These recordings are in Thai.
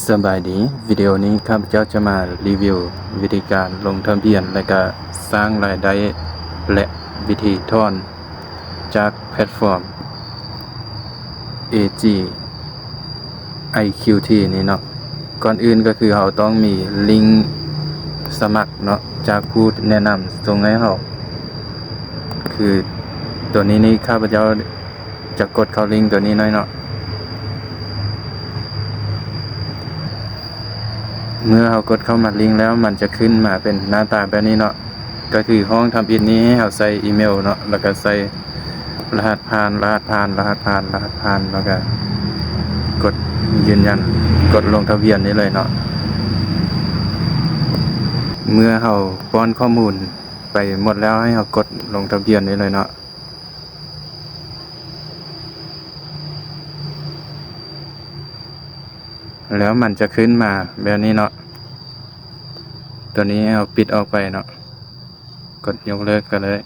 สบายดีวิดีโอนี้ข้าพเจ้าจะมารีวิววิธีการลงทะเบียนและก็สร้างรายได้และวิธีถอนจากแพลตฟอร์ม AG IQT นี่เนาะก่อนอื่นก็คือเราต้องมีลิงก์สมัครเนาะจากผู้แนะนำส่งให้เราคือตัวนี้ข้าพเจ้าจะกดเข้าลิงก์ตัวนี้น้อยเนาะเมื่อเรากดเข้ามาลิงก์แล้วมันจะขึ้นมาเป็นหน้าตาแบบนี้เนาะก็คือห้องทำอิฐนี้ให้เราใส่อีเมลเนาะแล้วก็ใส่รหัสผ่านแล้วก็กดยืนยันกดลงทะเบียนนี้เลยเนาะเมื่อเราป้อนข้อมูลไปหมดแล้วให้เรากดลงทะเบียนนี้เลยเนาะแล้วมันจะขึ้นมาแบบนี้เนาะตัวนี้ให้เราปิดออกไปเนาะกดยกเลิกกันเลย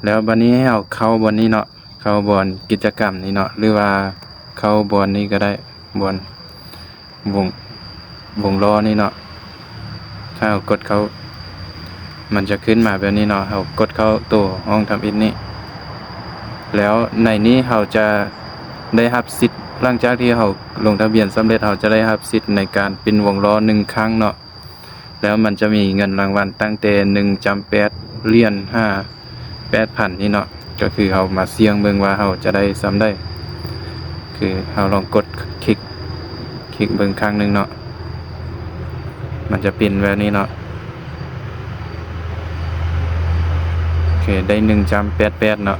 แล้วบัดนี้ให้เราเข้าบนนี้เนาะเข้าบนกิจกรรมนี้เนาะหรือว่าเข้าบนนี้ก็ได้บนวงล้อนี่เนาะถ้าเรากดเข้ามันจะขึ้นมาแบบนี้เนาะเรากดเข้าตัวห้องทำอิฐนี้แล้วในนี้เราจะได้รับสิทธิ์หลังจากที่เราลงทะเบียนสำเร็จเราจะได้รับสิทธิ์ในการปิ้นวงล้อ1ครั้งเนาะแล้วมันจะมีเงินรางวัลตั้งแต่1.8 เหรียญ8,000นี่เนาะก็คือเรามาเสี่ยงเบิ่งว่าเราจะได้สำได้คือเราลองกดคลิกเบิ่งครั้งนึงเนาะมันจะปิ้นแบบนี้เนาะโอเคได้1.88เนาะ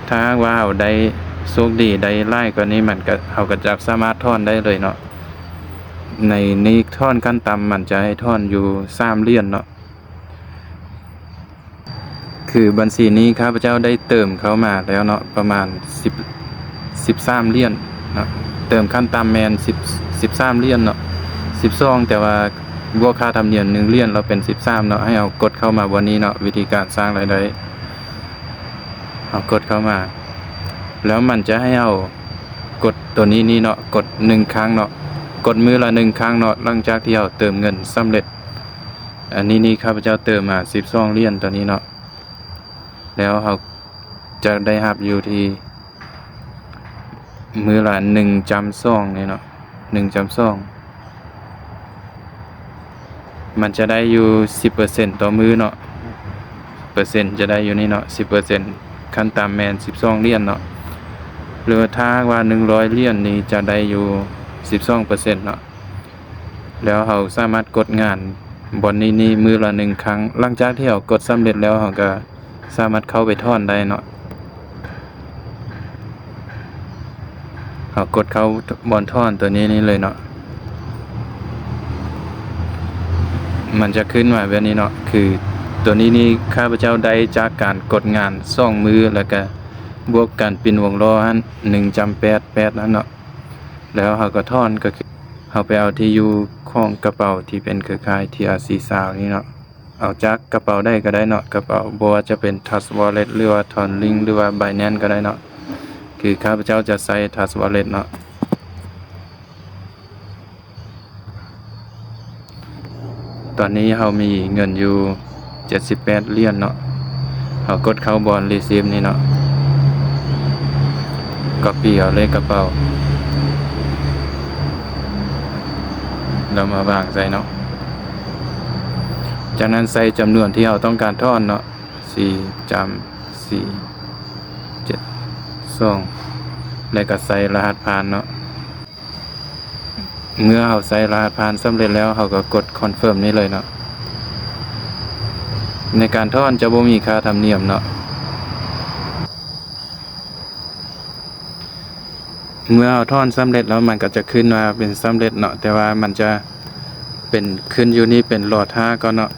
ถ้าว่าเราได้โชคดีได้หลายกว่านี้มันก็เราก็จะสามารถถอนได้เลยเนาะในนี้ถอนขั้นต่ำมันจะให้ถอนอยู่3 เหรียญเนาะคือบัญชีนี้ข้าพเจ้าได้เติมเข้ามาแล้วเนาะประมาณ13 เหรียญเนาะเติมขั้นต่ำแมน13 เหรียญเนาะ12แต่ว่าบวกค่าธรรมเนียม1 เหรียญเราเป็น13เนาะให้เอากดเข้ามาวันนี้เนาะวิธีการสร้างรายได้เอากดเข้ามาแล้วมันจะให้เอากดตัวนี้เนาะกด1 ครั้งเนาะกดมือละ1 ครั้งเนาะหลังจากที่เราเติมเงินสำเร็จอันนี้ข้าพเจ้าเติมมา12 เหรียญตัวนี้เนาะแล้วเราจะได้รับอยู่ที่มือละ1.2นี่เนาะ1.2มันจะได้อยู่ 10% ต่อมือเนาะเปอร์เซ็นต์จะได้อยู่นี่เนาะ 10% ขั้นต่ำแมน12 เหรียญเนาะหรือถ้าว่า100 เหรียญนี่จะได้อยู่ 12% เนาะแล้วเราสามารถกดงานบนนี้มือละ1 ครั้งหลังจากที่เรากดสำเร็จแล้วเราก็สามารถเข้าไปถอนได้เนาะเรากดเข้าบนถอนตัวนี้เลยเนาะมันจะขึ้นมาแบบนี้เนาะคือตัวนี้ข้าพเจ้าได้จากการกดงาน2 มือแล้วก็บวกการปิ้นวงล้อ1.88นั่นเนาะแล้วเราก็ถอนก็คือเราไปเอาที่อยู่ของกระเป๋าที่เป็นเครือข่าย TRC Sound นี่เนาะเอาจากกระเป๋าได้ก็ได้เนาะกระเป๋าบ่ว่าจะเป็น Trust Wallet หรือว่า Torlink หรือว่า Binance ก็ได้เนาะคือข้าพเจ้าจะใช้ Trust Wallet เนาะตอนนี้เรามีเงินอยู่78 เหรียญเนาะเรากดเข้าบอน Receive นี่เนาะCopy เอาเลขกระเป๋าแล้วมาวางใส่เนาะจากนั้นใส่จำนวนที่เราต้องการถอนเนาะ4.472แล้วก็ใส่รหัสผ่านเนาะเมื่อเราใส่รหัสผ่านสำเร็จแล้วเราก็กด Confirm นี่เลยเนาะในการถอนจะบ่มีค่าธรรมเนียมเนาะเมื่อเราถอนสำเร็จแล้วมันก็จะขึ้นมาเป็นสำเร็จเนาะแต่ว่ามันจะเป็นขึ้นอยู่นี่เป็นหลอดท่าก็เนาะ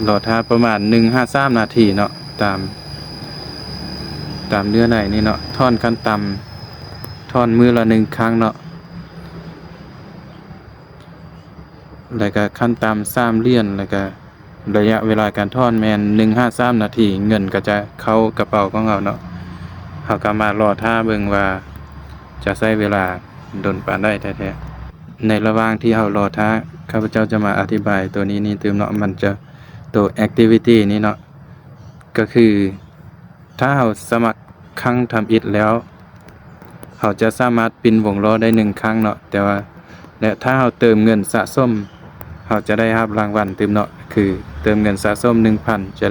หลอดท่าประมาณ153 นาทีเนาะตามเนื้อในนี่เนาะถอนขั้นต่ำถอนมือละ1 ครั้งเนาะแล้วก็ขั้นต่ำ3 เหรียญแล้วก็ระยะเวลาการถอนแมน153 นาทีเงินก็จะเข้ากระเป๋าของเราเนาะเราก็มารอท่าเบิ่งว่าจะใช้เวลา ดนปานได้แท้ๆในระหว่างที่เรารอท้าข้าพเจ้าจะมาอธิบายตัวนี้นี่ตืมเนาะมันจะตัว activity นี้เนาะก็คือถ้าเราสมัครครั้งทำอิฐแล้วเราจะสามารถปินวงล้อได้1ครั้งเนาะแต่ว่าและถ้าเราเติมเงินสะสมเราจะได้รับรางวัลตืมเนาะคือเติมเงินสะสม 1,000 จะ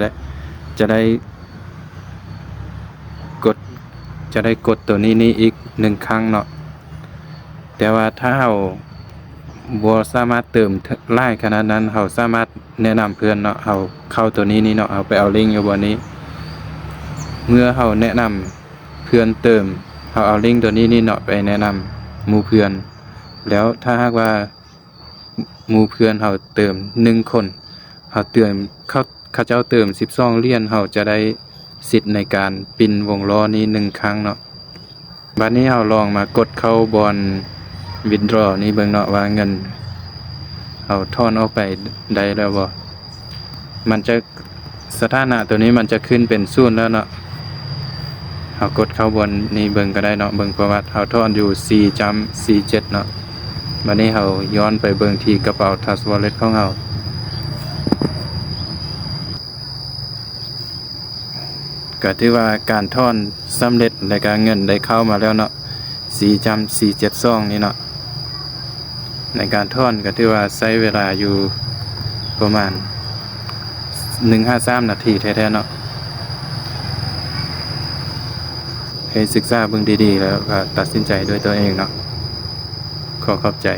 ได้กดตัวนี้อีก1ครั้งเนาะแต่ว่าถ้าเราบ่สามารถเติมหลายขนาดนั้นเราสามารถแนะนำเพื่อนเนาะเราเข้าตัวนี้เนาะเอาไปเอาลิงก์อยู่บนนี้เมื่อเราแนะนำเพื่อนเติมเราเอาลิงก์ตัวนี้เนาะไปแนะนำหมู่เพื่อนแล้วถ้าหากว่าหมู่เพื่อนเราเติม1คนเราเติมเขาเจ้าเติม12เหรียญเราจะได้สิทธิ์ในการปินวงล้อนี้1ครั้งเนาะบัดนี้เราลองมากดเข้าบอนwithdraw นี่เบิ่งเนาะว่าเงินเอาถอนออกไปได้แล้วบ่มันจะสถานะตัวนี้มันจะขึ้นเป็น0แล้วเนาะเอากดเข้าบนนี่เบิ่งก็ได้เนาะเบิ่งประวัติเอาถอนอยู่ 4.47 เนาะบัดนี้เราย้อนไปเบิ่งที่กระเป๋า Trust Wallet ของเราก็ถือว่าการถอนสำเร็จและก็เงินได้เข้ามาแล้วเนาะ 4.472 นี่เนาะในการถอนก็ถือว่าใช้เวลาอยู่ประมาณ153 นาทีแท้ๆเนาะให้ศึกษาเบิ่งดีๆแล้วก็ตัดสินใจด้วยตัวเองเนาะขอบใจ